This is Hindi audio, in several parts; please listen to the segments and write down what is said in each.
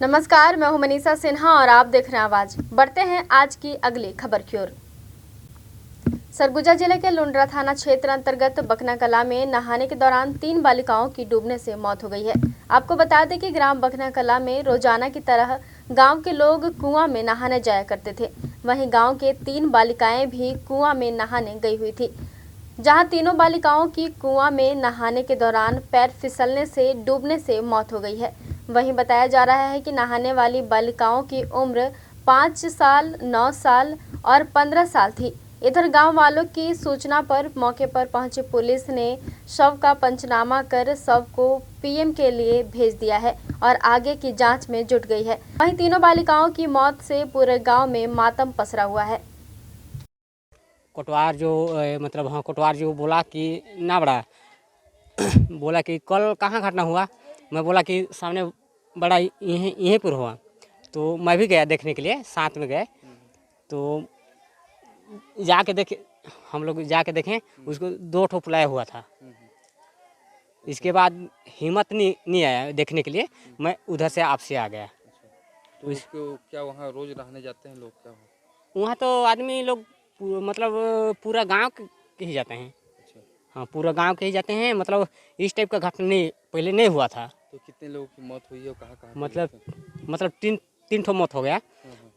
नमस्कार, मैं हूं मनीषा सिन्हा और आप देख रहे हैं आवाज। बढ़ते हैं आज की अगली खबर की ओर। सरगुजा जिले के लुंड्रा थाना क्षेत्र अंतर्गत बकना कला में नहाने के दौरान 3 बालिकाओं की डूबने से मौत हो गई है। आपको बता दें कि ग्राम बकना कला में रोजाना की तरह गांव के लोग कुआं में नहाने जाया करते थे। वहीं गांव के 3 बालिकाएं भी कुआं में नहाने गई हुई थी, जहां तीनों बालिकाओं की कुआं में नहाने के दौरान पैर फिसलने से डूबने से मौत हो गई है। वहीं बताया जा रहा है कि नहाने वाली बालिकाओं की उम्र 5 साल, 9 साल और 15 साल थी। इधर गांव वालों की सूचना पर मौके पर पहुंची पुलिस ने शव का पंचनामा कर शव को पीएम के लिए भेज दिया है और आगे की जांच में जुट गई है। वहीं तीनों बालिकाओं की मौत से पूरे गांव में मातम पसरा हुआ है। कोटवार जो बोला कि ना बड़ा बोला कि कल कहाँ घटना हुआ। मैं बोला कि सामने बड़ा यहीं पर हुआ, तो मैं भी गया देखने के लिए, साथ में गए। तो हम लोग जाके देखें, उसको 2 ठो पुलाया हुआ था। इसके बाद हिम्मत नहीं आया देखने के लिए, मैं उधर से आपसे आ गया। तो इसको क्या वहाँ रोज रहने जाते हैं लोग? क्या वहाँ तो आदमी लोग पूरा गांव के ही जाते हैं। हाँ, पूरा गांव के ही जाते हैं। मतलब इस टाइप का घटना पहले नहीं हुआ था। तो कितने लोगों की मौत हुई है और कहाँ? मतलब 3 ठो मौत हो गया।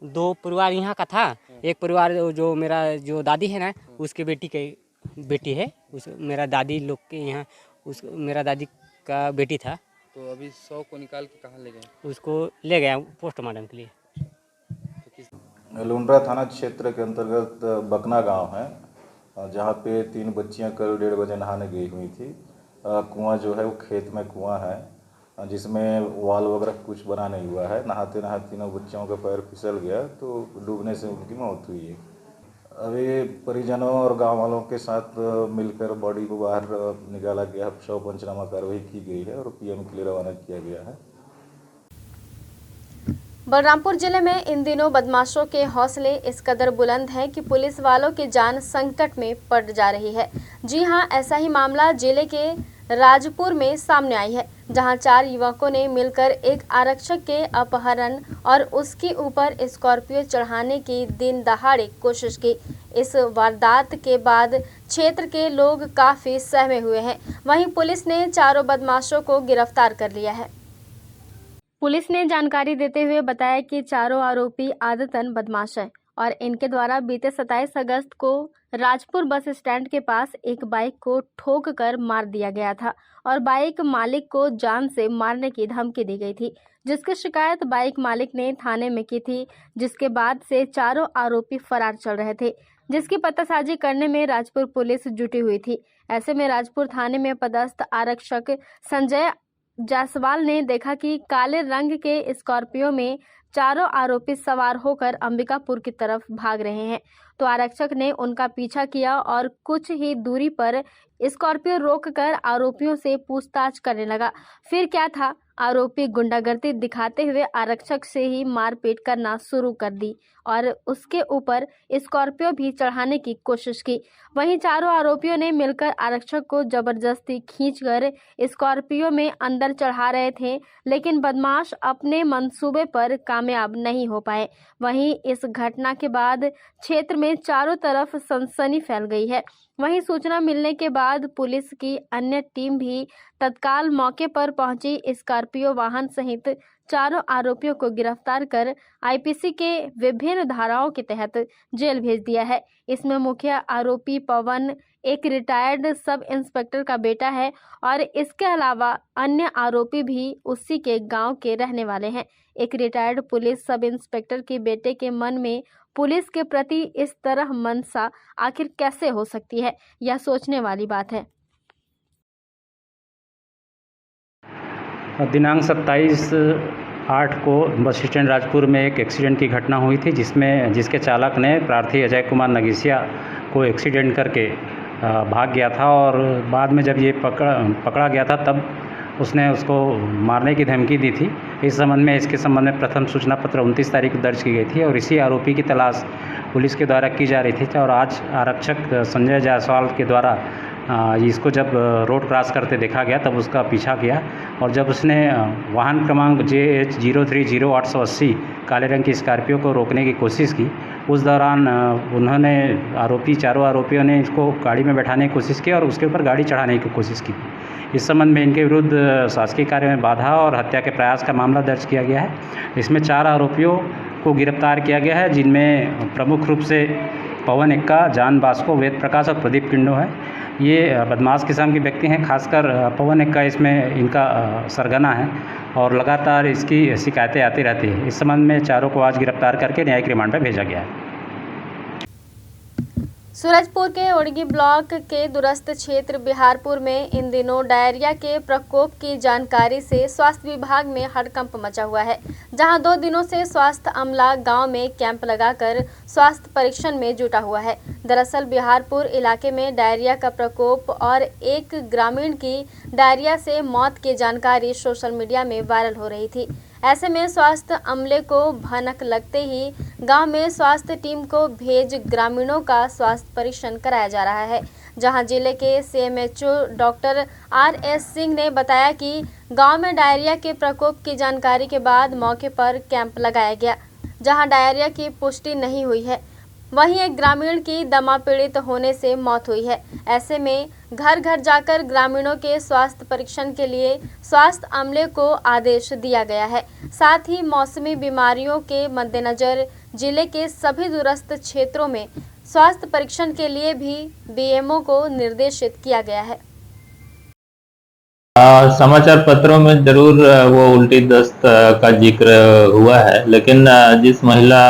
2 परिवार यहाँ का था। एक परिवार जो मेरा जो दादी है ना, उसके बेटी है। मेरा दादी लोग के यहाँ मेरा दादी का बेटी था। तो अभी शव को निकाल के कहाँ ले गए? उसको ले गया पोस्टमार्टम के लिए। लुंड्रा थाना क्षेत्र के अंतर्गत बकना गांव है, जहां पे 3 बच्चियां कल 1:30 बजे नहाने गई हुई थी। कुआं जो है वो खेत में कुआं है, जिसमें वाल वगैरह कुछ बना नहीं हुआ है। नहाते नहाते तीनों बच्चियों का पैर फिसल गया, तो डूबने से उनकी मौत हुई है। अभी परिजनों और गांव वालों के साथ मिलकर बॉडी को बाहर निकाला गया, शव पंचनामा कार्रवाई की गई है और पीएम के लिए रवाना किया गया है। बलरामपुर जिले में इन दिनों बदमाशों के हौसले इस कदर बुलंद हैं कि पुलिस वालों की जान संकट में पड़ जा रही है। जी हां, ऐसा ही मामला जिले के राजपुर में सामने आई है, जहां 4 युवकों ने मिलकर एक आरक्षक के अपहरण और उसके ऊपर स्कॉर्पियो चढ़ाने की दिन दहाड़े कोशिश की। इस वारदात के बाद क्षेत्र के लोग काफी सहमे हुए हैं। वहीं पुलिस ने चारों बदमाशों को गिरफ्तार कर लिया है। पुलिस ने जानकारी देते हुए बताया कि चारों आरोपी आदतन बदमाश हैं और इनके द्वारा बीते 27 अगस्त को राजपुर बस स्टैंड के पास एक बाइक को ठोक कर मार दिया गया था और बाइक मालिक को जान से मारने की धमकी दी गई थी, जिसकी शिकायत बाइक मालिक ने थाने में की थी। जिसके बाद से चारों आरोपी फरार चल रहे थे, जिसकी पतासाजी करने में राजपुर पुलिस जुटी हुई थी। ऐसे में राजपुर थाने में पदस्थ आरक्षक संजय जायसवाल ने देखा कि काले रंग के स्कॉर्पियो में चारों आरोपी सवार होकर अंबिकापुर की तरफ भाग रहे हैं, तो आरक्षक ने उनका पीछा किया और कुछ ही दूरी पर स्कॉर्पियो रोककर आरोपियों से पूछताछ करने लगा। फिर क्या था, आरोपी गुंडागर्दी दिखाते हुए आरक्षक से ही मारपीट करना शुरू कर दी और उसके ऊपर स्कॉर्पियो भी चढ़ाने की कोशिश की। वहीं चारों आरोपियों ने मिलकर आरक्षक को जबरदस्ती खींचकर स्कॉर्पियो में अंदर चढ़ा रहे थे, लेकिन बदमाश अपने मंसूबे पर कामयाब नहीं हो पाए। वहीं इस घटना के बाद क्षेत्र में चारों तरफ सनसनी फैल गई है। वहीं सूचना मिलने के बाद पुलिस की अन्य टीम भी तत्काल मौके पर पहुंची। स्कॉर्पियो वाहन सहित चारों आरोपियों को गिरफ्तार कर आईपीसी के विभिन्न धाराओं के तहत जेल भेज दिया है। इसमें मुख्य आरोपी पवन एक रिटायर्ड सब इंस्पेक्टर का बेटा है और इसके अलावा अन्य आरोपी भी उसी के गांव के रहने वाले हैं। एक रिटायर्ड पुलिस सब इंस्पेक्टर के बेटे के मन में पुलिस के प्रति इस तरह मनसा आखिर कैसे हो सकती है, यह सोचने वाली बात है। दिनांक 27/8 को बस स्टैंड राजपुर में एक एक्सीडेंट की घटना हुई थी, जिसके चालक ने प्रार्थी अजय कुमार नगीसिया को एक्सीडेंट करके भाग गया था और बाद में जब ये पकड़ा गया था तब उसने उसको मारने की धमकी दी थी। इसके संबंध में प्रथम सूचना पत्र 29 तारीख को दर्ज की गई थी और इसी आरोपी की तलाश पुलिस के द्वारा की जा रही थी और आज आरक्षक संजय जायसवाल के द्वारा इसको जब रोड क्रॉस करते देखा गया तब उसका पीछा किया और जब उसने वाहन क्रमांक JH030-880 काले रंग की स्कॉर्पियो को रोकने की कोशिश की, उस दौरान उन्होंने चारों आरोपियों ने इसको गाड़ी में बैठाने की कोशिश की और उसके ऊपर गाड़ी चढ़ाने की कोशिश की। इस संबंध में इनके विरुद्ध शासकीय कार्य में बाधा और हत्या के प्रयास का मामला दर्ज किया गया है। इसमें 4 आरोपियों को गिरफ्तार किया गया है, जिनमें प्रमुख रूप से पवन एक्का, जान बास्को, वेद प्रकाश और प्रदीप किंडो है। ये बदमाश किस्म के व्यक्ति हैं। खासकर पवन एक्का इसमें इनका सरगना है और लगातार इसकी शिकायतें आती रहती है। इस संबंध में चारों को आज गिरफ्तार करके न्यायिक रिमांड पर भेजा गया है। सूरजपुर के ओड़गी ब्लॉक के दूरस्थ क्षेत्र बिहारपुर में इन दिनों डायरिया के प्रकोप की जानकारी से स्वास्थ्य विभाग में हड़कंप मचा हुआ है, जहां 2 दिनों से स्वास्थ्य अमला गांव में कैंप लगाकर स्वास्थ्य परीक्षण में जुटा हुआ है। दरअसल बिहारपुर इलाके में डायरिया का प्रकोप और एक ग्रामीण की डायरिया से मौत की जानकारी सोशल मीडिया में वायरल हो रही थी। ऐसे में स्वास्थ्य अमले को भनक लगते ही गांव में स्वास्थ्य टीम को भेज ग्रामीणों का स्वास्थ्य परीक्षण कराया जा रहा है, जहां जिले के CMHO डॉक्टर RS सिंह ने बताया कि गांव में डायरिया के प्रकोप की जानकारी के बाद मौके पर कैंप लगाया गया, जहां डायरिया की पुष्टि नहीं हुई है। वहीं एक ग्रामीण की दमा पीड़ित होने से मौत हुई है। ऐसे में घर घर जाकर ग्रामीणों के स्वास्थ्य परीक्षण के लिए स्वास्थ्य अमले को आदेश दिया गया है। साथ ही मौसमी बीमारियों के मद्देनजर जिले के सभी दूरस्थ क्षेत्रों में स्वास्थ्य परीक्षण के लिए भी BMO को निर्देशित किया गया है। समाचार पत्रों में जरूर वो उल्टी दस्त का जिक्र हुआ है, लेकिन जिस महिला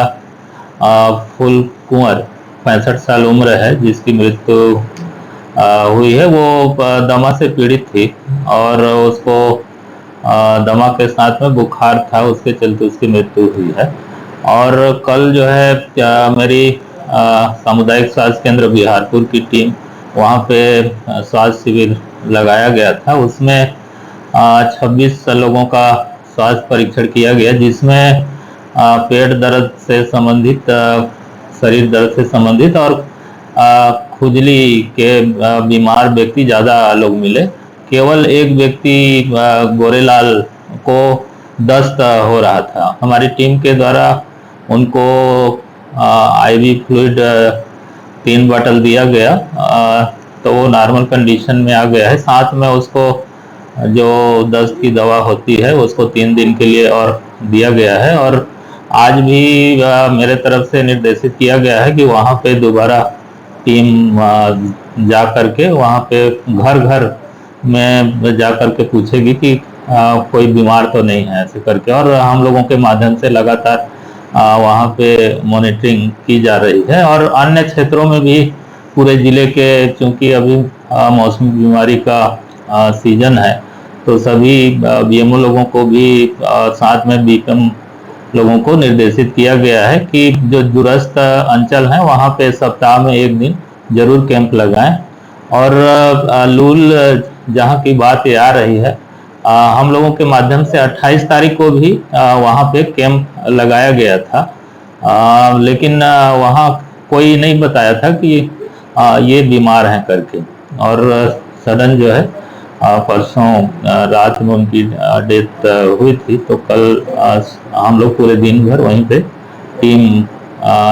फुल कुंवर 65 साल उम्र है जिसकी मृत्यु हुई है, वो दमा से पीड़ित थी और उसको दमा के साथ में बुखार था, उसके चलते उसकी मृत्यु हुई है। और कल जो है मेरी सामुदायिक स्वास्थ्य केंद्र बिहारपुर की टीम वहाँ पे स्वास्थ्य शिविर लगाया गया था। उसमें 26 लोगों का स्वास्थ्य परीक्षण किया गया, जिसमें पेट दर्द से संबंधित, शरीर दर्द से संबंधित और खुजली के बीमार व्यक्ति ज़्यादा लोग मिले। केवल एक व्यक्ति गोरेलाल को दस्त हो रहा था। हमारी टीम के द्वारा उनको IV फ्लूइड 3 बॉटल दिया गया, तो वो नॉर्मल कंडीशन में आ गया है। साथ में उसको जो दस्त की दवा होती है उसको 3 दिन के लिए और दिया गया है। और आज भी मेरे तरफ से निर्देशित किया गया है कि वहाँ पे दोबारा टीम जा करके वहाँ पे घर घर में जा करके पूछेगी कि कोई बीमार तो नहीं है, ऐसे करके। और हम लोगों के माध्यम से लगातार वहाँ पे मॉनिटरिंग की जा रही है। और अन्य क्षेत्रों में भी पूरे जिले के, चूँकि अभी मौसमी बीमारी का सीजन है, तो सभी BMO लोगों को भी साथ में BPM लोगों को निर्देशित किया गया है कि जो दूरस्थ अंचल हैं वहाँ पे सप्ताह में 1 दिन जरूर कैंप लगाएं। और लूल जहाँ की बात ये आ रही है, हम लोगों के माध्यम से 28 तारीख को भी वहाँ पे कैंप लगाया गया था, लेकिन वहाँ कोई नहीं बताया था कि ये बीमार हैं करके। और सडन जो है परसों रात में उनकी डेथ हुई थी, तो कल हम लोग पूरे दिन भर वहीं पे टीम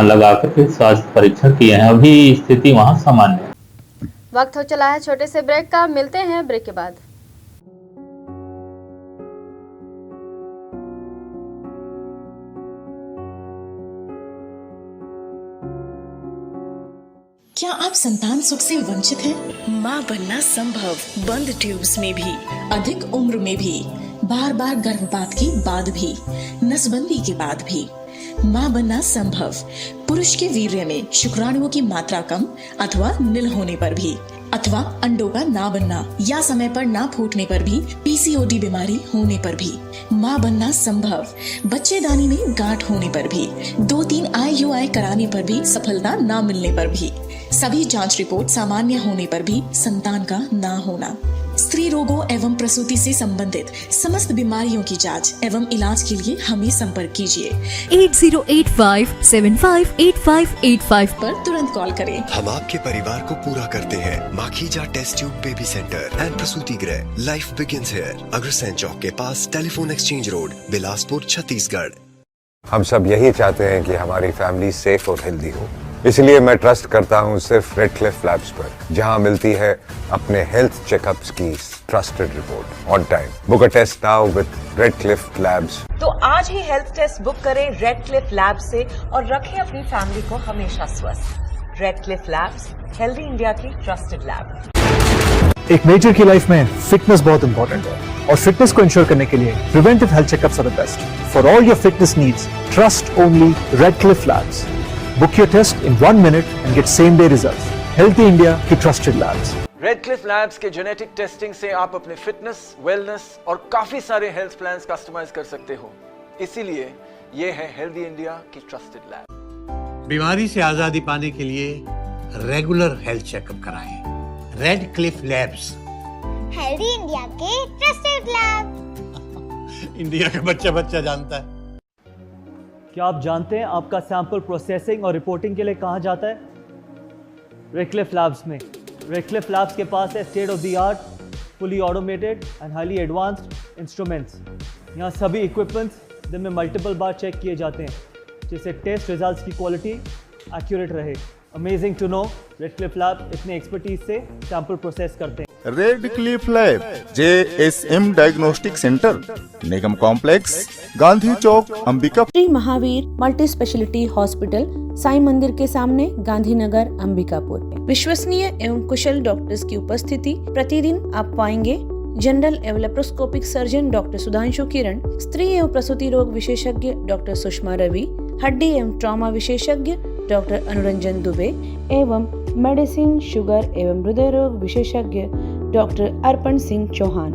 लगा करके स्वास्थ्य परीक्षण किए हैं। अभी स्थिति वहाँ सामान्य है। वक्त हो चला है छोटे से ब्रेक का, मिलते हैं ब्रेक के बाद। क्या आप संतान सुख से वंचित हैं? माँ बनना संभव, बंद ट्यूब्स में भी, अधिक उम्र में भी, बार बार गर्भपात के बाद भी, नसबंदी के बाद भी। माँ बनना संभव, पुरुष के वीर्य में शुक्राणुओं की मात्रा कम अथवा नील होने पर भी, अथवा अंडों का ना बनना या समय पर ना फूटने पर भी, PCOD बीमारी होने पर भी। माँ बनना संभव, बच्चेदानी में गांठ होने पर भी, 2-3 IUI कराने पर भी सफलता ना मिलने पर भी, सभी जांच रिपोर्ट सामान्य होने पर भी संतान का ना होना। स्त्री रोगों एवं प्रसूति से संबंधित समस्त बीमारियों की जांच एवं इलाज के लिए हमें संपर्क कीजिए 8085758585 पर तुरंत कॉल करें। हम आपके परिवार को पूरा करते हैं। Makhija test tube baby centre and प्रसूति गृह, life begins here, Agrasen Chowk के पास, telephone exchange road, Bilaspur, Chhattisgarh. हम सब यही चाहते हैं कि हमारी फैमिली सेफ और हेल्दी हो, इसलिए मैं ट्रस्ट करता हूं सिर्फ रेडक्लिफ लैब्स पर, जहां मिलती है अपने हेल्थ चेकअप्स की trusted report on time. Book a test now with Redcliffe Labs. तो आज ही हेल्थ टेस्ट बुक करें रेडक्लिफ लैब्स से और रखें अपनी फैमिली को हमेशा स्वस्थ। रेडक्लिफ लैब्स, हेल्दी इंडिया की ट्रस्टेड लैब। एक मेजर की लाइफ में फिटनेस बहुत इंपॉर्टेंट है और फिटनेस को इंश्योर करने के लिए preventive health checkups are the best. For all your fitness needs trust only Redcliffe Labs. Book your test in 1 minute and get same day results. Healthy India की trusted labs. रेडक्लिफ लैब्स के जेनेटिक टेस्टिंग से आप अपने फिटनेस, वेलनेस और काफी सारे हेल्थ प्लान्स कस्टमाइज कर सकते हो। इसीलिए ये है हेल्दी इंडिया की ट्रस्टेड लैब। बीमारी से आजादी पाने के लिए रेगुलर हेल्थ चेकअप कराएं। रेडक्लिफ लैब्स, हेल्दी इंडिया के ट्रस्टेड लैब। इंडिया का बच्चा बच्चा जानता है। क्या आप जानते हैं आपका सैंपल प्रोसेसिंग और रिपोर्टिंग के लिए कहाँ जाता है? रेडक्लिफ लैब्स में। रेडक्लिफ लैब्स के पास है state of the art, fully automated and highly advanced instruments. यहाँ सभी इक्विपमेंट्स दिन में मल्टीपल बार चेक किए जाते हैं, जिससे टेस्ट रिजल्ट्स की क्वालिटी एक्यूरेट रहे। Amazing to know, Redcliffe lab इतने एक्सपर्टीज से सैंपल प्रोसेस करते हैं। Redcliffe lab, JSM diagnostic centre, Nigam complex, Gandhi Chowk, Ambika. Shri Mahavir multi speciality hospital, Sai Mandir के सामने, गांधीनगर, अंबिकापुर। विश्वसनीय एवं कुशल डॉक्टर्स की उपस्थिति प्रतिदिन आप पाएंगे। जनरल एवं लेप्रोस्कोपिक सर्जन डॉक्टर सुधांशु किरण, स्त्री एवं प्रसूति रोग विशेषज्ञ डॉक्टर सुषमा रवि, हड्डी एवं ट्रॉमा विशेषज्ञ डॉक्टर अनुरंजन दुबे एवं मेडिसिन, शुगर एवं हृदय रोग विशेषज्ञ डॉक्टर अर्पण सिंह चौहान।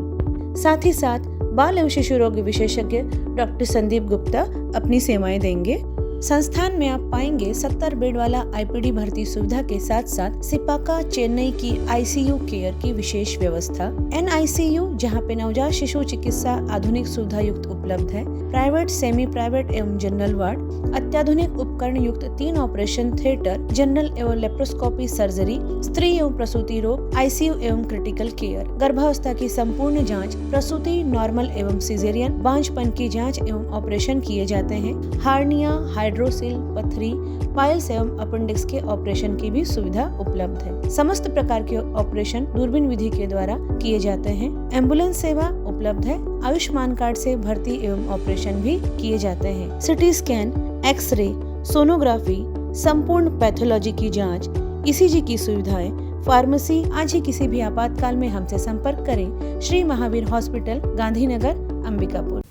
साथ ही साथ बाल एवं शिशु रोग विशेषज्ञ डॉक्टर संदीप गुप्ता अपनी सेवाएं देंगे। संस्थान में आप पाएंगे 70 बेड वाला IPD भर्ती सुविधा के साथ साथ सिपाका चेन्नई की ICU केयर की विशेष व्यवस्था, NICU जहां पे नवजात शिशु चिकित्सा आधुनिक सुविधा युक्त उपलब्ध है, प्राइवेट, सेमी प्राइवेट एवं जनरल वार्ड, अत्याधुनिक उपकरण युक्त 3 ऑपरेशन थिएटर, जनरल एवं लेप्रोस्कोपी सर्जरी, स्त्री एवं प्रसूति रोग, ICU एवं क्रिटिकल केयर, गर्भावस्था की संपूर्ण जाँच, प्रसूति, नॉर्मल एवं सिजेरियन, बांझपन की जाँच एवं ऑपरेशन किए जाते हैं। हार्निया, हाइड्रोसिल, पथरी, पाइल्स एवं अपेंडिक्स के ऑपरेशन की भी सुविधा उपलब्ध है। समस्त प्रकार के ऑपरेशन दूरबीन विधि के द्वारा किए जाते हैं। एम्बुलेंस सेवा उपलब्ध है। आयुष्मान कार्ड से भर्ती एवं ऑपरेशन भी किए जाते हैं। सिटी स्कैन, एक्सरे, सोनोग्राफी, संपूर्ण पैथोलॉजी की जांच, ECG की सुविधाएं, फार्मेसी। आज ही किसी भी आपातकाल में हमसे संपर्क करें। श्री महावीर हॉस्पिटल, गांधीनगर, अंबिकापुर।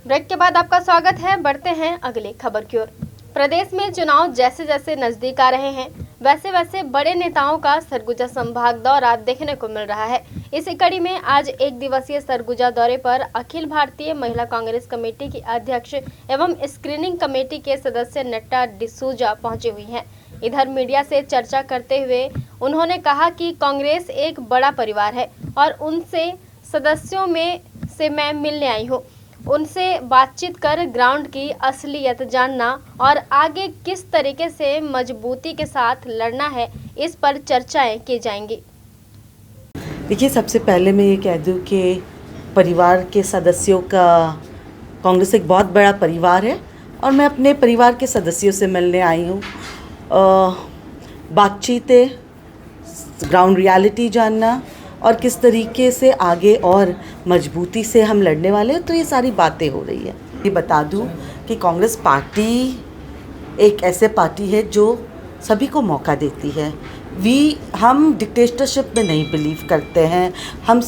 ब्रेक के बाद आपका स्वागत है। बढ़ते हैं अगली खबर की ओर। प्रदेश में चुनाव जैसे जैसे नजदीक आ रहे हैं, वैसे वैसे बड़े नेताओं का सरगुजा संभाग दौरा देखने को मिल रहा है। इसी कड़ी में आज 1 दिवसीय सरगुजा दौरे पर अखिल भारतीय महिला कांग्रेस कमेटी की अध्यक्ष एवं स्क्रीनिंग कमेटी के सदस्य नट्टा डिसूजा पहुंची हुई हैं। इधर मीडिया से चर्चा करते हुए उन्होंने कहा कि कांग्रेस एक बड़ा परिवार है और उनसे सदस्यों में से मैं मिलने आई हूँ। उनसे बातचीत कर ग्राउंड की असलियत जानना और आगे किस तरीके से मजबूती के साथ लड़ना है, इस पर चर्चाएं की जाएंगी। देखिए, सबसे पहले मैं ये कह दूं कि परिवार के सदस्यों का कांग्रेस एक बहुत बड़ा परिवार है और मैं अपने परिवार के सदस्यों से मिलने आई हूँ। बातचीतें, ग्राउंड रियलिटी जानना और किस तरीके से आगे और मजबूती से हम लड़ने वाले हैं, तो ये सारी बातें हो रही है। ये बता दूं कि कांग्रेस पार्टी एक ऐसे पार्टी है जो सभी को मौका देती है। हम डिक्टेटरशिप में नहीं बिलीव करते हैं। हम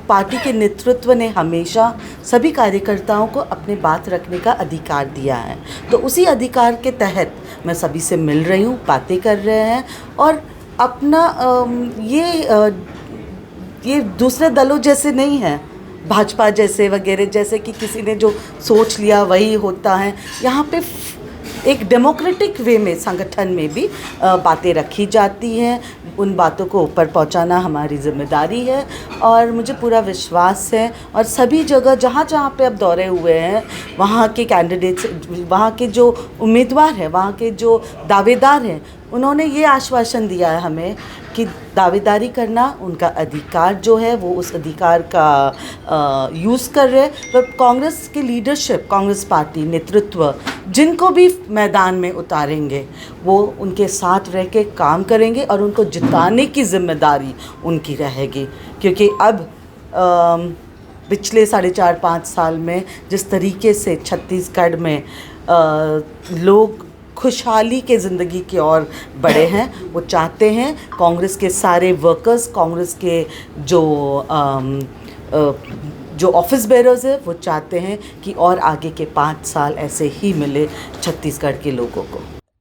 पार्टी के नेतृत्व ने हमेशा सभी कार्यकर्ताओं को अपनी बात रखने का अधिकार दिया है, तो उसी अधिकार के तहत मैं सभी से मिल रही हूँ, बातें कर रहे हैं और अपना ये दूसरे दलों जैसे नहीं है, भाजपा जैसे वगैरह, जैसे कि किसी ने जो सोच लिया वही होता है। यहाँ पे एक डेमोक्रेटिक वे में संगठन में भी बातें रखी जाती हैं। उन बातों को ऊपर पहुंचाना हमारी जिम्मेदारी है और मुझे पूरा विश्वास है। और सभी जगह जहाँ जहाँ पे अब दौरे हुए हैं, वहाँ के कैंडिडेट्स, वहाँ के जो उम्मीदवार हैं, वहाँ के जो दावेदार हैं, उन्होंने ये आश्वासन दिया है हमें कि दावेदारी करना उनका अधिकार जो है, वो उस अधिकार का यूज़ कर रहे हैं। पर कांग्रेस की लीडरशिप, कांग्रेस पार्टी नेतृत्व जिनको भी मैदान में उतारेंगे, वो उनके साथ रह के काम करेंगे और उनको जिताने की जिम्मेदारी उनकी रहेगी। क्योंकि अब पिछले 4.5 साल में जिस तरीके से छत्तीसगढ़ में लोग खुशहाली के ज़िंदगी की ओर बढ़े हैं, वो चाहते हैं कांग्रेस के सारे वर्कर्स, कांग्रेस के जो ऑफिस बेरर्स है, वो चाहते हैं कि और आगे के 5 साल ऐसे ही मिले छत्तीसगढ़ के लोगों को।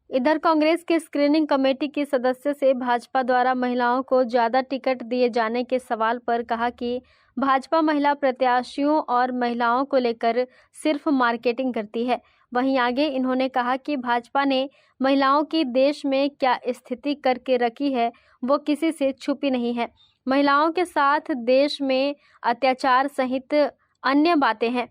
इधर कांग्रेस के स्क्रीनिंग कमेटी के सदस्य से भाजपा द्वारा महिलाओं को ज़्यादा टिकट दिए जाने के सवाल पर कहा कि भाजपा महिला प्रत्याशियों और महिलाओं को लेकर सिर्फ मार्केटिंग करती है। वहीं आगे इन्होंने कहा कि भाजपा ने महिलाओं की देश में क्या स्थिति करके रखी है, वो किसी से छुपी नहीं है। महिलाओं के साथ देश में अत्याचार सहित अन्य बातें हैं,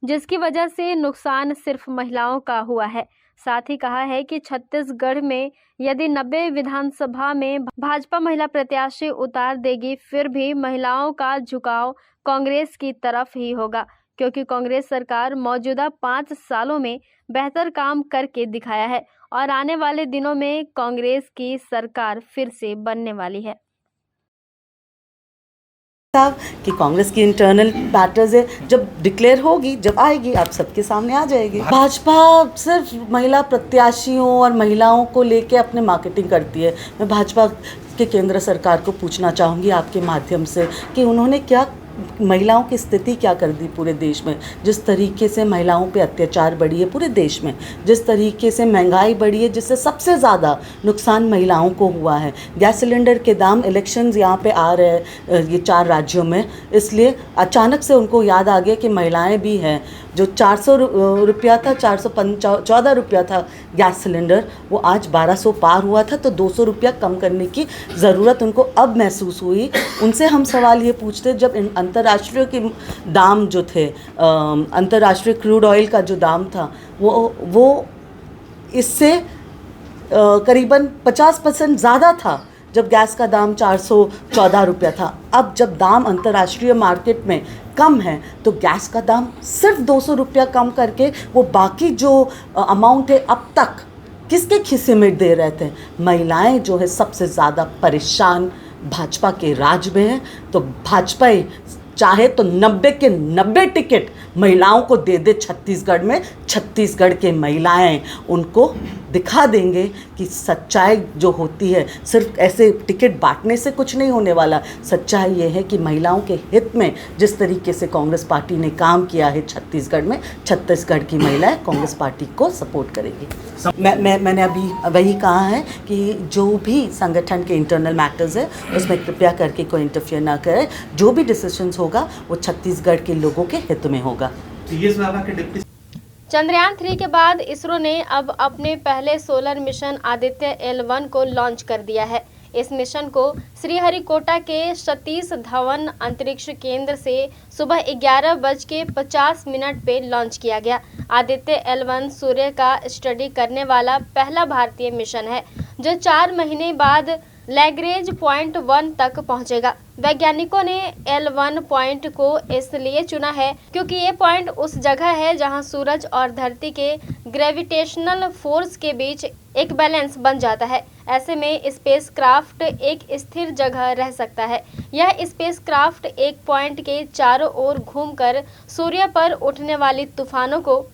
जिसकी वजह से नुकसान सिर्फ महिलाओं का हुआ है। साथ ही कहा है कि छत्तीसगढ़ में यदि 90 विधानसभा में भाजपा महिला प्रत्याशी उतार देगी, फिर भी महिलाओं का झुकाव कांग्रेस की तरफ ही होगा, क्योंकि कांग्रेस सरकार मौजूदा 5 सालों में बेहतर काम करके दिखाया है और आने वाले दिनों में कांग्रेस की सरकार फिर से बनने वाली है। कि कांग्रेस की इंटरनल मैटर्स है, जब डिक्लेयर होगी, जब आएगी, आप सबके सामने आ जाएगी। भाजपा सिर्फ महिला प्रत्याशियों और महिलाओं को लेके अपने मार्केटिंग करती है। मैं भाजपा के केंद्र सरकार को पूछना चाहूँगी आपके माध्यम से कि उन्होंने क्या महिलाओं की स्थिति क्या कर दी पूरे देश में। जिस तरीके से महिलाओं पे अत्याचार बढ़ी है पूरे देश में, जिस तरीके से महंगाई बढ़ी है, जिससे सबसे ज़्यादा नुकसान महिलाओं को हुआ है। गैस सिलेंडर के दाम, इलेक्शंस यहाँ पे आ रहे हैं ये 4 राज्यों में, इसलिए अचानक से उनको याद आ गया कि महिलाएं भी हैं। जो 400 रुपया था, 414 रुपया था गैस सिलेंडर, वो आज 1200 पार हुआ था, तो 200 रुपया कम करने की ज़रूरत उनको अब महसूस हुई। उनसे हम सवाल ये पूछते, जब अंतर्राष्ट्रीय के दाम जो थे, अंतर्राष्ट्रीय क्रूड ऑयल का जो दाम था, वो इससे करीबन 50% ज़्यादा था जब गैस का दाम 414 रुपया था। अब जब दाम अंतर्राष्ट्रीय मार्केट में कम है, तो गैस का दाम सिर्फ 200 रुपया कम करके वो बाकी जो अमाउंट है अब तक किसके खिस्से में दे रहे थे। महिलाएं जो है सबसे ज़्यादा परेशान भाजपा के राज में है, तो भाजपा चाहे तो 90 के 90 टिकट महिलाओं को दे दे छत्तीसगढ़ में। छत्तीसगढ़ के महिलाएं उनको दिखा देंगे कि सच्चाई जो होती है, सिर्फ ऐसे टिकट बांटने से कुछ नहीं होने वाला। सच्चाई ये है कि महिलाओं के हित में जिस तरीके से कांग्रेस पार्टी ने काम किया है छत्तीसगढ़ में, छत्तीसगढ़ की महिलाएं कांग्रेस पार्टी को सपोर्ट करेगी। मैंने अभी वही कहा है कि जो भी संगठन के इंटरनल मैटर्स है उसमें कृपया करके कोई इंटरफियर ना करे। जो भी डिसीजंस होगा वो छत्तीसगढ़ के लोगों के हित में होगा। चंद्रयान 3 के बाद इसरो ने अब अपने पहले सोलर मिशन आदित्य L1 को लॉन्च कर दिया है। इस मिशन को श्रीहरिकोटा के सतीश धवन अंतरिक्ष केंद्र से सुबह 11:50 पे लॉन्च किया गया। आदित्य L1 सूर्य का स्टडी करने वाला पहला भारतीय मिशन है, जो 4 महीने बाद लैग्रेंज पॉइंट 1 तक पहुंचेगा। वैज्ञानिकों ने L1 पॉइंट को इसलिए चुना है क्योंकि ये पॉइंट उस जगह है जहां सूरज और धरती के ग्रेविटेशनल फोर्स के बीच एक बैलेंस बन जाता है। ऐसे में स्पेसक्राफ्ट एक स्थिर जगह रह सकता है। यह स्पेसक्राफ्ट एक पॉइंट के चारों ओर घूमकर सूर्य पर उठने वाली तूफानों को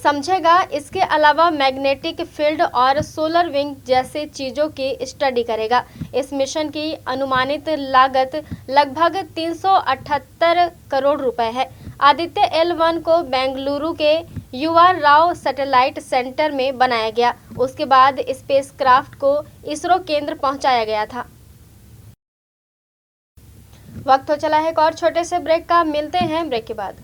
समझेगा। इसके अलावा मैग्नेटिक फील्ड और सोलर विंग जैसे चीज़ों की स्टडी करेगा। इस मिशन की अनुमानित लागत लगभग 378 करोड़ रुपए है। आदित्य L1 को बेंगलुरु के युवा राव सैटेलाइट सेंटर में बनाया गया। उसके बाद स्पेसक्राफ्ट को इसरो केंद्र पहुंचाया गया था। वक्त हो चला है एक और छोटे से ब्रेक का, मिलते हैं ब्रेक के बाद।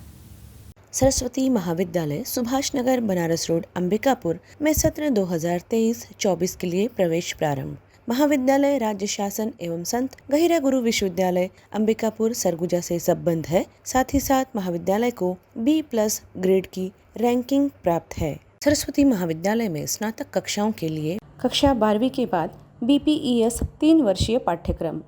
सरस्वती महाविद्यालय सुभाष नगर बनारस रोड अंबिकापुर में सत्र 2023-24 के लिए प्रवेश प्रारंभ। महाविद्यालय राज्य शासन एवं संत गहिरा गुरु विश्वविद्यालय अंबिकापुर सरगुजा से संबद्ध है। साथ ही साथ महाविद्यालय को B+ ग्रेड की रैंकिंग प्राप्त है। सरस्वती महाविद्यालय में स्नातक कक्षाओं के लिए कक्षा 12वीं के बाद BPES 3 वर्षीय पाठ्यक्रम,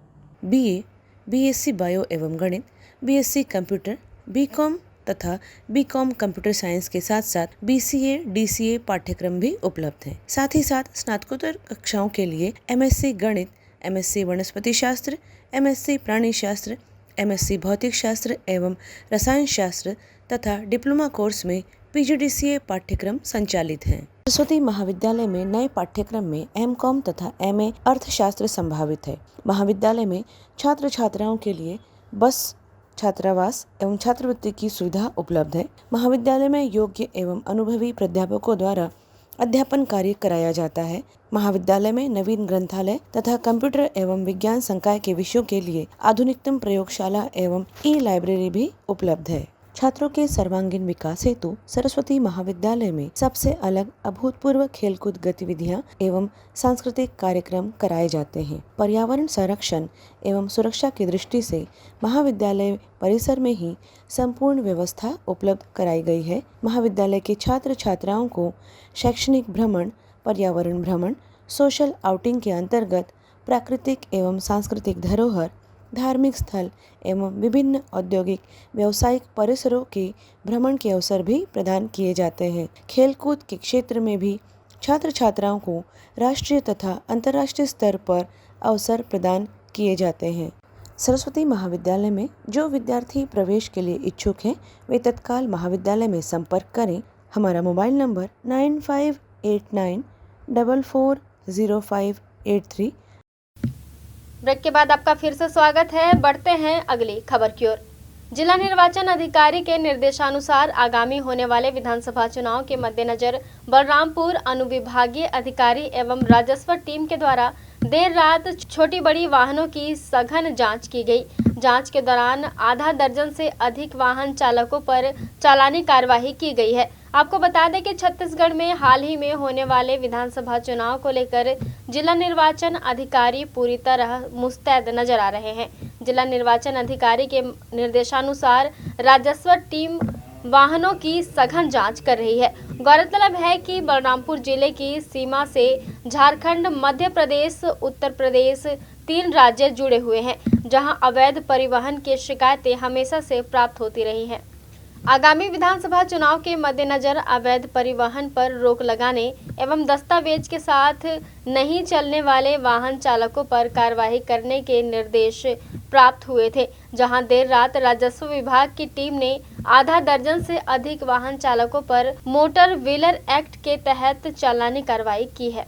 BA, BSc बायो एवं गणित, BSc कंप्यूटर, BCom तथा BCom कंप्यूटर साइंस के साथ साथ BCA, DCA पाठ्यक्रम भी उपलब्ध है। साथ ही साथ स्नातकोत्तर कक्षाओं के लिए MSc गणित, MSc वनस्पति शास्त्र, MSc प्राणी शास्त्र, MSc भौतिक शास्त्र एवं रसायन शास्त्र तथा डिप्लोमा कोर्स में PGDCA पाठ्यक्रम संचालित हैं। सरस्वती महाविद्यालय में नए पाठ्यक्रम में MCom तथा MA अर्थशास्त्र संभावित है। महाविद्यालय में छात्र छात्राओं के लिए बस, छात्रावास एवं छात्रवृत्ति की सुविधा उपलब्ध है। महाविद्यालय में योग्य एवं अनुभवी प्राध्यापकों द्वारा अध्यापन कार्य कराया जाता है। महाविद्यालय में नवीन ग्रंथालय तथा कंप्यूटर एवं विज्ञान संकाय के विषयों के लिए आधुनिकतम प्रयोगशाला एवं ई-लाइब्रेरी भी उपलब्ध है। छात्रों के सर्वांगीण विकास हेतु सरस्वती महाविद्यालय में सबसे अलग अभूतपूर्व खेलकूद गतिविधियां एवं सांस्कृतिक कार्यक्रम कराए जाते हैं। पर्यावरण संरक्षण एवं सुरक्षा की दृष्टि से महाविद्यालय परिसर में ही संपूर्ण व्यवस्था उपलब्ध कराई गई है। महाविद्यालय के छात्र छात्राओं को शैक्षणिक भ्रमण, पर्यावरण भ्रमण, सोशल आउटिंग के अंतर्गत प्राकृतिक एवं सांस्कृतिक धरोहर, धार्मिक स्थल एवं विभिन्न औद्योगिक व्यावसायिक परिसरों के भ्रमण के अवसर भी प्रदान किए जाते हैं। खेलकूद के क्षेत्र में भी छात्र छात्राओं को राष्ट्रीय तथा अंतर्राष्ट्रीय स्तर पर अवसर प्रदान किए जाते हैं। सरस्वती महाविद्यालय में जो विद्यार्थी प्रवेश के लिए इच्छुक हैं वे तत्काल महाविद्यालय में संपर्क करें। हमारा मोबाइल नंबर 9589440583। ब्रेक के बाद आपका फिर से स्वागत है। बढ़ते हैं अगली खबर की ओर। जिला निर्वाचन अधिकारी के निर्देशानुसार आगामी होने वाले विधानसभा चुनाव के मद्देनजर बलरामपुर अनुविभागीय अधिकारी एवं राजस्व टीम के द्वारा देर रात छोटी बड़ी वाहनों की सघन जांच की गई। जांच के दौरान आधा दर्जन से अधिक वाहन चालकों पर चालानी कार्यवाही की गई है। आपको बता दें कि छत्तीसगढ़ में हाल ही में होने वाले विधानसभा चुनाव को लेकर जिला निर्वाचन अधिकारी पूरी तरह मुस्तैद नजर आ रहे हैं। जिला निर्वाचन अधिकारी के निर्देशानुसार राजस्व टीम वाहनों की सघन जांच कर रही है। गौरतलब है कि बलरामपुर जिले की सीमा से झारखंड, मध्य प्रदेश, उत्तर प्रदेश 3 राज्य जुड़े हुए हैं, जहां अवैध परिवहन की शिकायतें हमेशा से प्राप्त होती रही हैं। आगामी विधानसभा चुनाव के मद्देनजर अवैध परिवहन पर रोक लगाने एवं दस्तावेज के साथ नहीं चलने वाले वाहन चालकों पर कार्रवाई करने के निर्देश प्राप्त हुए थे, जहां देर रात राजस्व विभाग की टीम ने आधा दर्जन से अधिक वाहन चालकों पर मोटर व्हीलर एक्ट के तहत चालानी कार्रवाई की है।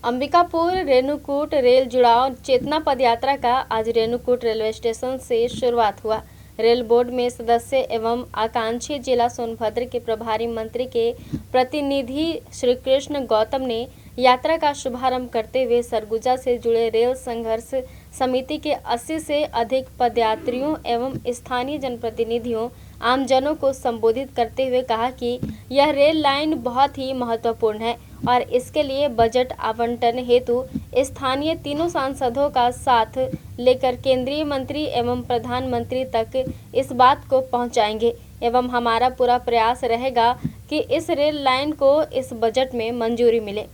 अंबिकापुर रेणुकूट रेल जुड़ाव चेतना पदयात्रा का आज रेणुकूट रेलवे स्टेशन से शुरुआत हुआ। रेल बोर्ड में सदस्य एवं आकांक्षी जिला सोनभद्र के प्रभारी मंत्री के प्रतिनिधि श्री कृष्ण गौतम ने यात्रा का शुभारंभ करते हुए सरगुजा से जुड़े रेल संघर्ष समिति के 80 से अधिक पदयात्रियों एवं स्थानीय जनप्रतिनिधियों आमजनों को संबोधित करते हुए कहा कि यह रेल लाइन बहुत ही महत्वपूर्ण है और इसके लिए बजट आवंटन हेतु स्थानीय तीनों सांसदों का साथ लेकर केंद्रीय मंत्री एवं प्रधानमंत्री तक इस बात को पहुंचाएंगे एवं हमारा पूरा प्रयास रहेगा कि इस रेल लाइन को इस बजट में मंजूरी मिले।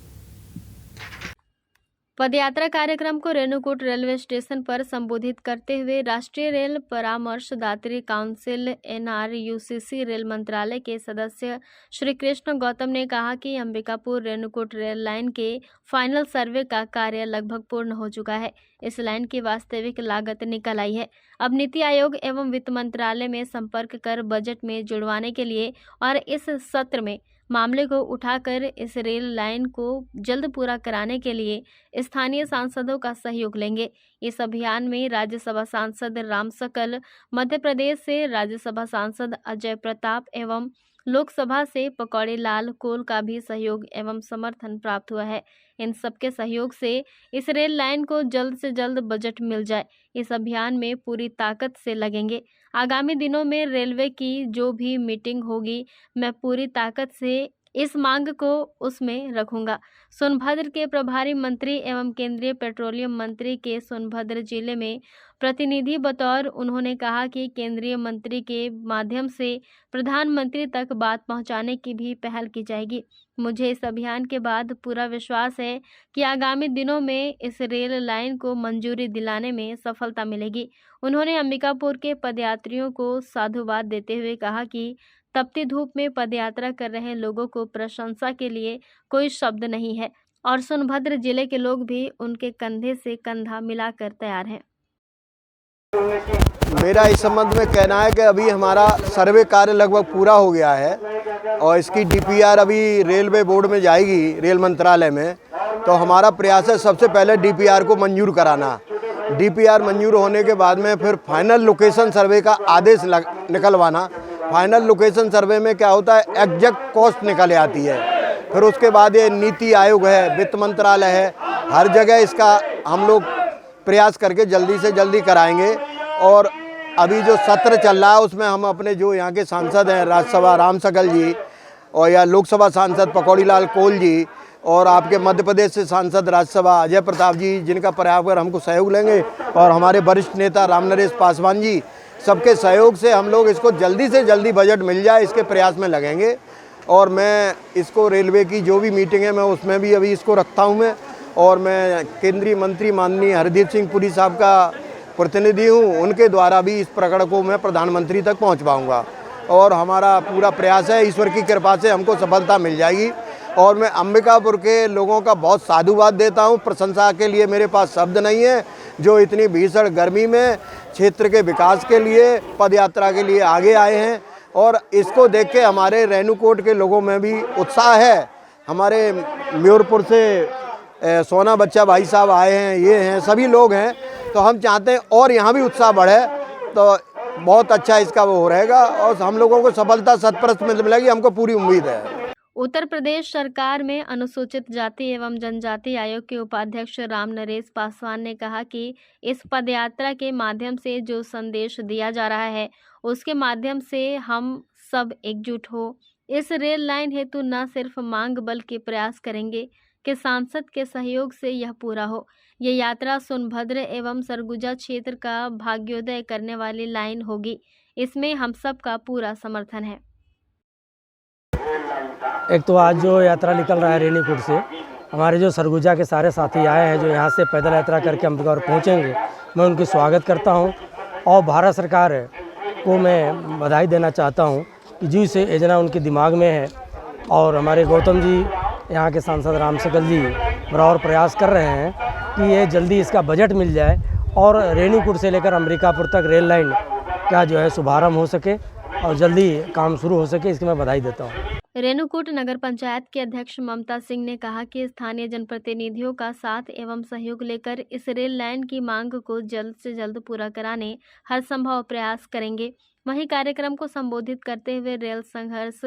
पदयात्रा कार्यक्रम को रेणुकूट रेलवे स्टेशन पर संबोधित करते हुए राष्ट्रीय रेल परामर्शदात्री काउंसिल NRUCC रेल मंत्रालय के सदस्य श्री कृष्ण गौतम ने कहा कि अंबिकापुर रेणुकूट रेल लाइन के फाइनल सर्वे का कार्य लगभग पूर्ण हो चुका है। इस लाइन की वास्तविक लागत निकल आई है। अब नीति आयोग एवं वित्त मंत्रालय में संपर्क कर बजट में जुड़वाने के लिए और इस सत्र में मामले को उठाकर इस रेल लाइन को जल्द पूरा कराने के लिए स्थानीय सांसदों का सहयोग लेंगे। इस अभियान में राज्यसभा सांसद राम सकल, मध्य प्रदेश से राज्यसभा सांसद अजय प्रताप एवं लोकसभा से पकौड़ी लाल कोल का भी सहयोग एवं समर्थन प्राप्त हुआ है। इन सबके सहयोग से इस रेल लाइन को जल्द से जल्द बजट मिल जाए। इस अभियान में पूरी ताकत से लगेंगे। आगामी दिनों में रेलवे की जो भी मीटिंग होगी, मैं पूरी ताकत से इस मांग को उसमें रखूंगा। सोनभद्र के प्रभारी मंत्री एवं केंद्रीय पेट्रोलियम मंत्री के सोनभद्र जिले में प्रतिनिधि बतौर उन्होंने कहा कि केंद्रीय मंत्री के माध्यम से प्रधानमंत्री तक बात पहुंचाने की भी पहल की जाएगी। मुझे इस अभियान के बाद पूरा विश्वास है कि आगामी दिनों में इस रेल लाइन को मंजूरी दिलाने में सफलता मिलेगी। उन्होंने अंबिकापुर के पदयात्रियों को साधुवाद देते हुए कहा कि तपती धूप में पदयात्रा कर रहे लोगों को प्रशंसा के लिए कोई शब्द नहीं है और सोनभद्र जिले के लोग भी उनके कंधे से कंधा मिलाकर तैयार हैं। मेरा इस संबंध में कहना है कि अभी हमारा सर्वे कार्य लगभग पूरा हो गया है और इसकी डीपीआर अभी रेलवे बोर्ड में जाएगी, रेल मंत्रालय में। तो हमारा प्रयास है सबसे पहले डीपीआर को मंजूर कराना। डीपीआर मंजूर होने के बाद में फिर फाइनल लोकेशन सर्वे का आदेश निकलवाना। फाइनल लोकेशन सर्वे में क्या होता है, एग्जैक्ट कॉस्ट निकल आती है। फिर उसके बाद ये नीति आयोग है, वित्त मंत्रालय है, हर जगह इसका हम लोग प्रयास करके जल्दी से जल्दी कराएंगे। और अभी जो सत्र चल रहा है उसमें हम अपने जो यहाँ के सांसद हैं, राज्यसभा राम सकल जी और या लोकसभा सांसद पकौड़ी लाल कोल जी और आपके मध्य प्रदेश से सांसद राज्यसभा अजय प्रताप जी, जिनका पर्याप्त हमको सहयोग लेंगे, और हमारे वरिष्ठ नेता राम नरेश पासवान जी, सबके सहयोग से हम लोग इसको जल्दी से जल्दी बजट मिल जाए इसके प्रयास में लगेंगे। और मैं इसको रेलवे की जो भी मीटिंग है मैं उसमें भी अभी इसको रखता हूँ मैं। और मैं केंद्रीय मंत्री माननीय हरदीप सिंह पुरी साहब का प्रतिनिधि हूँ, उनके द्वारा भी इस प्रकरण को मैं प्रधानमंत्री तक पहुँचवाऊँगा। और हमारा पूरा प्रयास है, ईश्वर की कृपा से हमको सफलता मिल जाएगी। और मैं अंबिकापुर के लोगों का बहुत साधुवाद देता हूँ, प्रशंसा के लिए मेरे पास शब्द नहीं है, जो इतनी भीषण गर्मी में क्षेत्र के विकास के लिए पदयात्रा के लिए आगे आए हैं। और इसको देख के हमारे रेणुकूट के लोगों में भी उत्साह है। हमारे म्योरपुर से सोना बच्चा भाई साहब आए हैं, ये हैं, सभी लोग हैं। तो हम चाहते हैं और यहाँ भी उत्साह बढ़े, तो बहुत अच्छा इसका वो रहेगा और हम लोगों को सफलता 100% मिलेगी, हमको पूरी उम्मीद है। उत्तर प्रदेश सरकार में अनुसूचित जाति एवं जनजाति आयोग के उपाध्यक्ष राम नरेश पासवान ने कहा कि इस पदयात्रा के माध्यम से जो संदेश दिया जा रहा है उसके माध्यम से हम सब एकजुट हो इस रेल लाइन हेतु न सिर्फ मांग बल्कि प्रयास करेंगे कि सांसद के सहयोग से यह पूरा हो। ये यात्रा सोनभद्र एवं सरगुजा क्षेत्र का भाग्योदय करने वाली लाइन होगी। इसमें हम सब का पूरा समर्थन है। एक तो आज जो यात्रा निकल रहा है रेणुकूट से, हमारे जो सरगुजा के सारे साथी आए हैं जो यहाँ से पैदल यात्रा करके अंबिकापुर पहुँचेंगे, मैं उनकी स्वागत करता हूँ। और भारत सरकार को मैं बधाई देना चाहता हूँ कि जो इसे योजना उनके दिमाग में है। और हमारे गौतम जी, यहाँ के सांसद राम सकल जी बराबर प्रयास कर रहे हैं कि ये जल्दी इसका बजट मिल जाए और रेणुकूट से लेकर अंबिकापुर तक रेल लाइन का जो है शुभारंभ हो सके और जल्दी काम शुरू हो सके। इसकी मैं बधाई देता हूँ। रेणुकूट नगर पंचायत के अध्यक्ष ममता सिंह ने कहा कि स्थानीय जनप्रतिनिधियों का साथ एवं सहयोग लेकर इस रेल लाइन की मांग को जल्द से जल्द पूरा कराने हर संभव प्रयास करेंगे। वहीं कार्यक्रम को संबोधित करते हुए रेल संघर्ष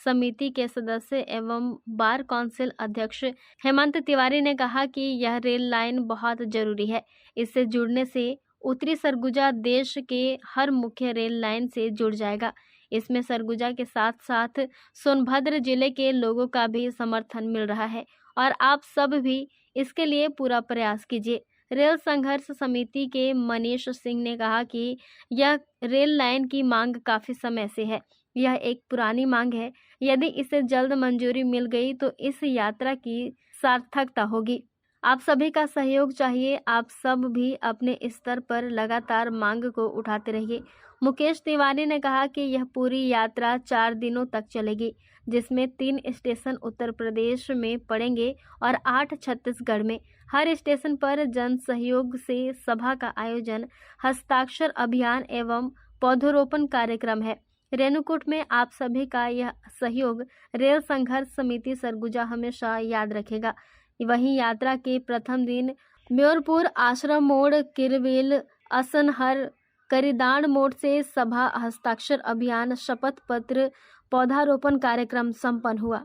समिति के सदस्य एवं बार काउंसिल अध्यक्ष हेमंत तिवारी ने कहा कि यह रेल लाइन बहुत जरूरी है। इससे जुड़ने से उत्तरी सरगुजा देश के हर मुख्य रेल लाइन से जुड़ जाएगा। इसमें सरगुजा के साथ साथ सोनभद्र जिले के लोगों का भी समर्थन मिल रहा है और आप सब भी इसके लिए पूरा प्रयास कीजिए। रेल संघर्ष समिति के मनीष सिंह ने कहा कि यह रेल लाइन की मांग काफ़ी समय से है। यह एक पुरानी मांग है। यदि इसे जल्द मंजूरी मिल गई तो इस यात्रा की सार्थकता होगी। आप सभी का सहयोग चाहिए। आप सब भी अपने स्तर पर लगातार मांग को उठाते रहिए। मुकेश तिवारी ने कहा कि यह पूरी यात्रा 4 दिनों तक चलेगी, जिसमें 3 स्टेशन उत्तर प्रदेश में पड़ेंगे और 8 छत्तीसगढ़ में। हर स्टेशन पर जन सहयोग से सभा का आयोजन, हस्ताक्षर अभियान एवं पौधरोपण कार्यक्रम है। रेणुकूट में आप सभी का यह सहयोग रेल संघर्ष समिति सरगुजा हमेशा याद रखेगा। वहीं यात्रा के प्रथम दिन म्योरपुर आश्रम मोड़, किरवेल, असनहर, करीदान मोड़ से सभा, हस्ताक्षर अभियान, शपथ पत्र, पौधारोपण कार्यक्रम संपन्न हुआ।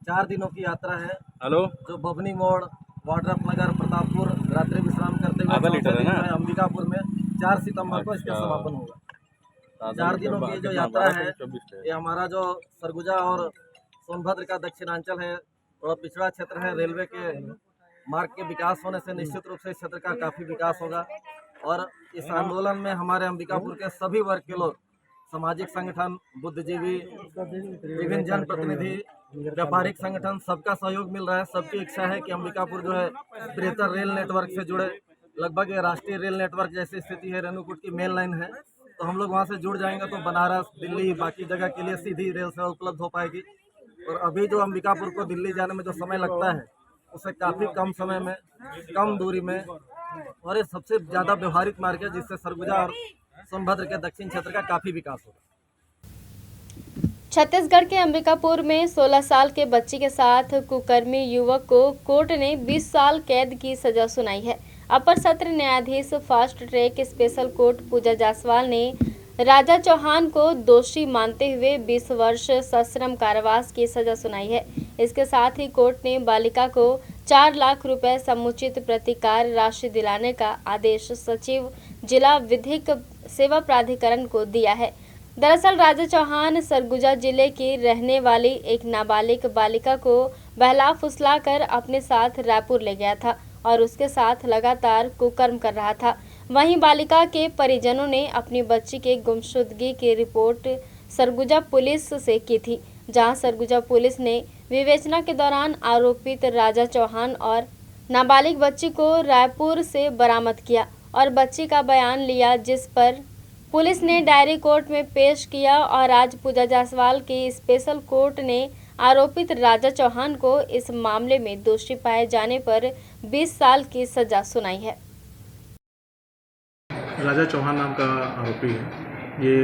4 दिनों की यात्रा है। जो बभनी मोड़, वाड्रफ नगर, प्रतापपुर रात्रि विश्राम करते हुए अंबिकापुर में 4 सितंबर को इसका समापन होगा। 4 दिनों की जो यात्रा है ये हमारा जो सरगुजा और सोनभद्र का दक्षिणांचल है और पिछड़ा क्षेत्र है, रेलवे के मार्ग के विकास होने से निश्चित रूप से इस क्षेत्र का काफ़ी विकास होगा। और इस आंदोलन में हमारे अंबिकापुर के सभी वर्ग के लोग, सामाजिक संगठन, बुद्धिजीवी, विभिन्न जनप्रतिनिधि, व्यापारिक संगठन, सबका सहयोग मिल रहा है। सबकी इच्छा है कि अंबिकापुर जो है बेहतर रेल नेटवर्क से जुड़े। लगभग ये राष्ट्रीय रेल नेटवर्क जैसी स्थिति है, रेणुकूट की मेन लाइन है, तो हम लोग वहाँ से जुड़ जाएंगे तो बनारस, दिल्ली, बाकी जगह के लिए सीधी रेल सेवा उपलब्ध हो पाएगी। और अभी जो अंबिकापुर को दिल्ली जाने में जो समय लगता है उससे काफ़ी कम समय में, कम दूरी में, और ये सबसे ज़्यादा व्यवहारिक मार्ग है जिससे सरगुजा और सोनभद्र के दक्षिण क्षेत्र का काफ़ी विकास होगा। छत्तीसगढ़ के अंबिकापुर में 16 साल के बच्ची के साथ कुकर्मी युवक को कोर्ट ने 20 साल कैद की सजा सुनाई है। अपर सत्र न्यायाधीश फास्ट ट्रैक स्पेशल कोर्ट पूजा जायसवाल ने राजा चौहान को दोषी मानते हुए 20 वर्ष सश्रम कारावास की सजा सुनाई है। इसके साथ ही कोर्ट ने बालिका को 4 लाख रुपए समुचित प्रतिकार राशि दिलाने का आदेश सचिव जिला विधिक सेवा प्राधिकरण को दिया है। दरअसल राजा चौहान सरगुजा जिले की रहने वाली एक नाबालिग बालिका को बहला फुसला कर अपने साथ रायपुर ले गया था और उसके साथ लगातार कुकर्म कर रहा था। वहीं बालिका के परिजनों ने अपनी बच्ची के गुमशुदगी की रिपोर्ट सरगुजा पुलिस से की थी, जहां सरगुजा पुलिस ने विवेचना के दौरान आरोपित राजा चौहान और नाबालिग बच्ची को रायपुर से बरामद किया और बच्ची का बयान लिया, जिस पर पुलिस ने डायरी कोर्ट में पेश किया। और आज पूजा जायसवाल की स्पेशल कोर्ट ने आरोपित राजा चौहान को इस मामले में दोषी पाए जाने पर 20 साल की सजा सुनाई है। राजा चौहान नाम का आरोपी है। ये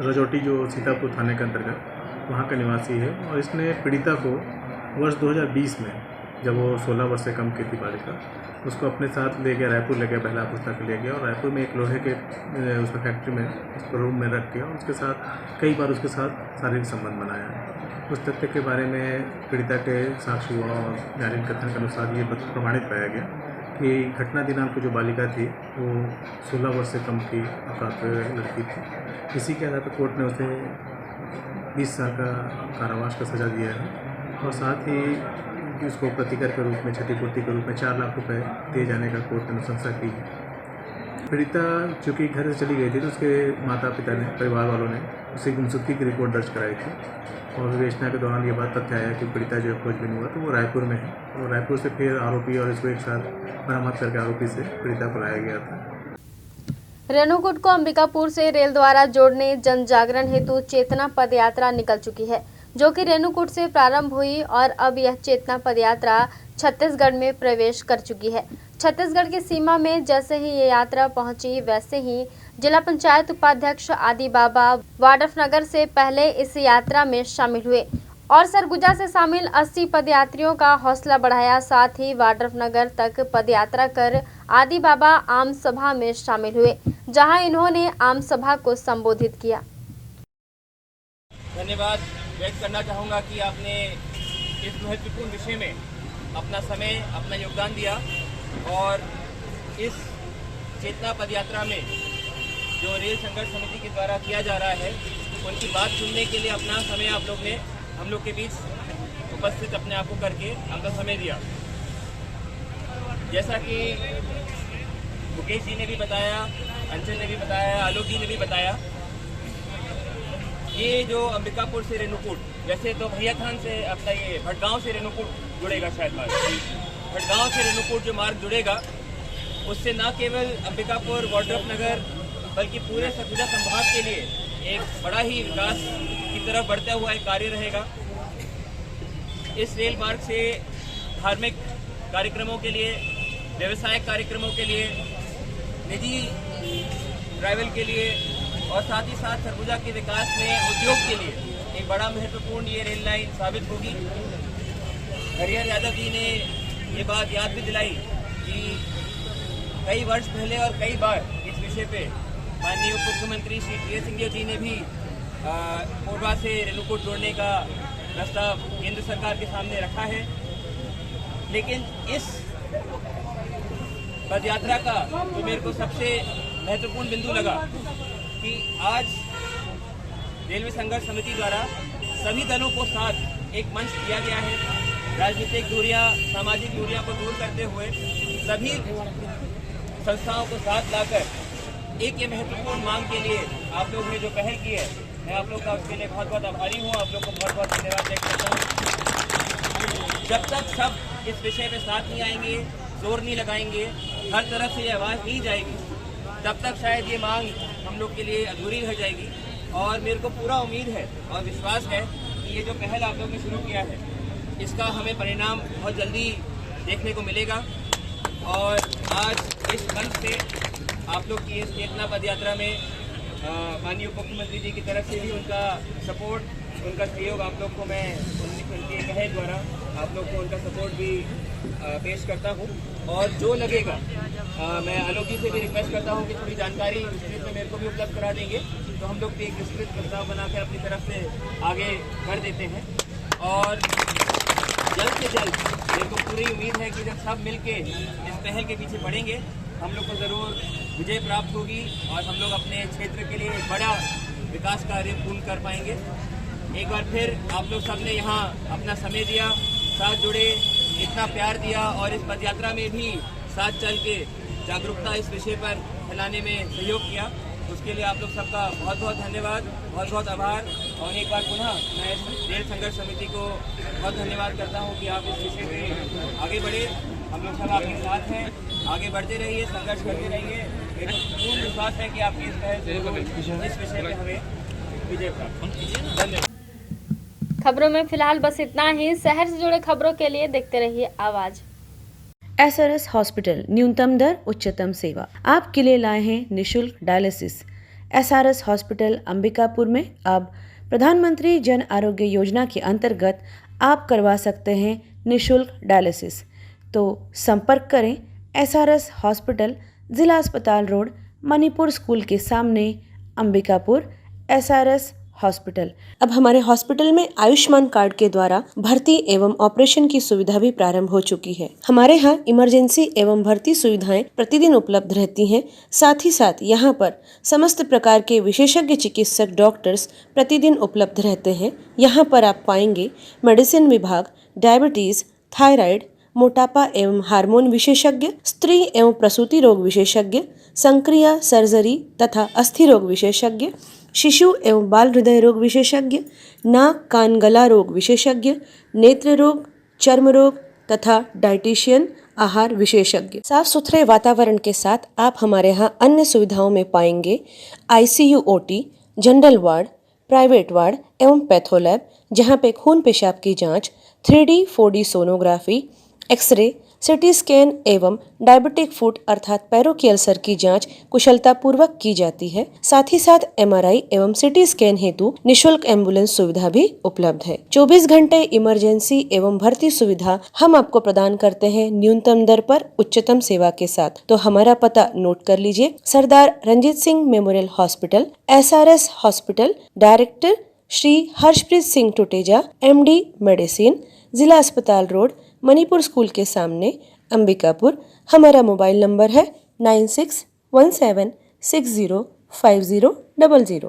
रजौटी जो सीतापुर थाने के अंतर्गत वहाँ का निवासी है और इसने पीड़िता को वर्ष 2020 में, जब वो 16 वर्ष से कम की थी बालिका, उसको अपने साथ ले गया, रायपुर ले गया, बहला पुस्तक ले गया और रायपुर में एक लोहे के उसका फैक्ट्री में उसको रूम में रख के और उसके साथ कई बार उसके साथ शारीरिक संबंध बनाया। उस तथ्य के बारे में पीड़िता के साक्ष्य हुआ और जारी कथन के अनुसार ये प्रमाणित पाया गया कि घटना दिनांक को जो बालिका थी वो 16 वर्ष से कम की अपराध लड़की थी। इसी के आधार पर कोर्ट ने उसे 20 साल का कारावास का सज़ा दिया है और साथ ही उसको प्रतिकर के रूप में, क्षतिपूर्ति के रूप में 4 लाख रुपए दिए जाने का कोर्ट ने अनुशंसा की। पीड़िता चूँकि घर से चली गई थी तो उसके माता पिता ने, परिवार वालों ने उसे गुमशुदगी की रिपोर्ट दर्ज कराई थी और विवेचना के दौरान ये बात तथ्य आया कि पीड़िता जो खोजबीन हुआ तो वो रायपुर में है और रायपुर से फिर आरोपी और इसको एक साथ बरामद करके आरोपी से पीड़िता को लाया गया था। रेणुकूट को अंबिकापुर से रेल द्वारा जोड़ने जन जागरण हेतु चेतना पदयात्रा निकल चुकी है, जो कि रेणुकूट से प्रारंभ हुई और अब यह चेतना पदयात्रा छत्तीसगढ़ में प्रवेश कर चुकी है। छत्तीसगढ़ की सीमा में जैसे ही ये यात्रा पहुंची, वैसे ही जिला पंचायत उपाध्यक्ष आदि बाबा वाड्रफनगर से पहले इस यात्रा में शामिल हुए और सरगुजा से शामिल 80 पदयात्रियों का हौसला बढ़ाया। साथ ही वाड्रफनगर तक पदयात्रा कर आदि बाबा आम सभा में शामिल हुए, जहां इन्होंने आम सभा को संबोधित किया। धन्यवाद व्यक्त करना चाहूँगा कि आपने इस महत्वपूर्ण विषय में अपना समय, अपना योगदान दिया और इस चेतना पदयात्रा में जो रेल संघर्ष समिति के द्वारा किया जा रहा है उनकी बात सुनने के लिए अपना समय आप लोग ने हम लोग के बीच उपस्थित अपने आप को करके अपना समय दिया। जैसा कि मुकेश जी ने भी बताया, अंचल ने भी बताया, आलोक जी ने भी बताया, ये जो अंबिकापुर से रेणुकूट, वैसे तो भैयाथान से अपना ये भटगांव से रेणुकूट जुड़ेगा शायद मार्ग, भटगांव से रेणुकूट जो मार्ग जुड़ेगा उससे न केवल अंबिकापुर, वाड्रफनगर बल्कि पूरे सरगुजा संभाग के लिए एक बड़ा ही विकास की तरफ बढ़ता हुआ एक कार्य रहेगा। इस रेल मार्ग से धार्मिक कार्यक्रमों के लिए, व्यवसायिक कार्यक्रमों के लिए, निजी ट्रैवल के लिए और साथ ही साथ सरगुजा के विकास में उद्योग के लिए एक बड़ा महत्वपूर्ण ये रेल लाइन साबित होगी। हरिहर यादव जी ने ये बात याद भी दिलाई कि कई वर्ष पहले और कई बार इस विषय पे माननीय उप मुख्यमंत्री श्री टी.एस. सिंधिया जी ने भी कोरबा से रेणुकूट जोड़ने का प्रस्ताव केंद्र सरकार के सामने रखा है, लेकिन इस पदयात्रा का जो मेरे को सबसे महत्वपूर्ण बिंदु लगा कि आज रेलवे संघर्ष समिति द्वारा सभी दलों को साथ एक मंच दिया गया है। राजनीतिक दूरियां, सामाजिक दूरियां को दूर करते हुए सभी संस्थाओं को साथ लाकर एक ये महत्वपूर्ण मांग के लिए आप लोग ने जो पहल की है, मैं आप लोग का उसके लिए बहुत बहुत आभारी हूँ। आप लोग को बहुत बहुत धन्यवाद व्यक्त करता हूँ। जब तक सब इस विषय पे साथ नहीं आएंगे, जोर नहीं लगाएंगे, हर तरफ से ये आवाज़ नहीं जाएगी, तब तक शायद ये मांग हम लोग के लिए अधूरी रह जाएगी। और मेरे को पूरा उम्मीद है और विश्वास है कि ये जो पहल आप लोग ने शुरू किया है, इसका हमें परिणाम बहुत जल्दी देखने को मिलेगा। और आज इस मंच से आप लोग की इस चेतना पदयात्रा में माननीय उप मुख्यमंत्री जी की तरफ से भी उनका सपोर्ट, उनका सहयोग आप लोग को मैं उनके पहल द्वारा आप लोग को उनका सपोर्ट भी पेश करता हूँ। और जो लगेगा मैं आलोक जी से भी रिक्वेस्ट करता हूँ कि थोड़ी जानकारी विस्तृत में मेरे को भी उपलब्ध करा देंगे, तो हम लोग भी एक विस्तृत प्रस्ताव बनाकर अपनी तरफ से आगे बढ़ देते हैं। और जल्द से जल्द मेरे को पूरी उम्मीद है कि जब सब मिलके इस पहल के पीछे बढ़ेंगे, हम लोग को ज़रूर विजय प्राप्त होगी और हम लोग अपने क्षेत्र के लिए एक बड़ा विकास कार्य पूर्ण कर पाएंगे। एक बार फिर आप लोग सब ने यहाँ अपना समय दिया, साथ जुड़े, इतना प्यार दिया और इस पदयात्रा में भी साथ चल के जागरूकता इस विषय पर फैलाने में सहयोग किया, उसके लिए आप लोग सबका बहुत बहुत धन्यवाद, बहुत बहुत आभार। और एक बार पुनः मैं इस रेल संघर्ष समिति को बहुत धन्यवाद करता हूँ कि आप इस विषय पे आगे बढ़े। हम लोग सब आपके साथ हैं, आगे बढ़ते रहिए, संघर्ष करते रहिए। मेरे को पूर्ण विश्वास है कि आपकी इस पहल से इस विषय में हमें विजय प्राप्त। धन्यवाद। खबरों में फिलहाल बस इतना ही। शहर से जुड़े खबरों के लिए देखते रहिए आवाज। एसआरएस हॉस्पिटल, न्यूनतम दर उच्चतम सेवा। आपके लिए लाए हैं निशुल्क डायलिसिस। एसआरएस हॉस्पिटल अंबिकापुर में अब प्रधानमंत्री जन आरोग्य योजना के अंतर्गत आप करवा सकते हैं निशुल्क डायलिसिस। तो संपर्क करें एसआरएस हॉस्पिटल, जिला अस्पताल रोड, मणिपुर स्कूल के सामने, अंबिकापुर। SRS hospital. अब हमारे हॉस्पिटल में आयुष्मान कार्ड के द्वारा भर्ती एवं ऑपरेशन की सुविधा भी प्रारंभ हो चुकी है। हमारे यहाँ इमरजेंसी एवं भर्ती सुविधाएं प्रतिदिन उपलब्ध रहती हैं। साथ ही साथ यहाँ पर समस्त प्रकार के विशेषज्ञ चिकित्सक डॉक्टर्स प्रतिदिन उपलब्ध रहते हैं। यहाँ पर आप पाएंगे मेडिसिन विभाग, डायबिटीज, थायराइड, मोटापा एवं हार्मोन विशेषज्ञ, स्त्री एवं प्रसूति रोग विशेषज्ञ, संक्रिया, सर्जरी तथा अस्थि रोग विशेषज्ञ, शिशु एवं बाल हृदय रोग विशेषज्ञ, नाक कान गला रोग विशेषज्ञ, नेत्र रोग, चर्म रोग तथा डाइटिशियन, आहार विशेषज्ञ। साफ सुथरे वातावरण के साथ आप हमारे यहाँ अन्य सुविधाओं में पाएंगे ICU, OT, general ward, private ward एवं पैथोलैब, जहाँ पे खून पेशाब की जांच, 3D 4D sonography, X-ray, CT scan एवं डायबिटिक फुट अर्थात पैरों की अल्सर की जांच कुशलता पूर्वक की जाती है। साथ ही साथ एमआरआई एवं सिटी स्कैन हेतु निशुल्क एम्बुलेंस सुविधा भी उपलब्ध है। 24 घंटे इमरजेंसी एवं भर्ती सुविधा हम आपको प्रदान करते हैं न्यूनतम दर पर उच्चतम सेवा के साथ। तो हमारा पता नोट कर लीजिए। Sardar Ranjit Singh memorial hospital, SRS hospital, director Shri Harshpreet Singh Tuteja, MD medicine, जिला अस्पताल रोड, मणिपुर स्कूल के सामने, अंबिकापुर। हमारा मोबाइल नंबर है 9617605000।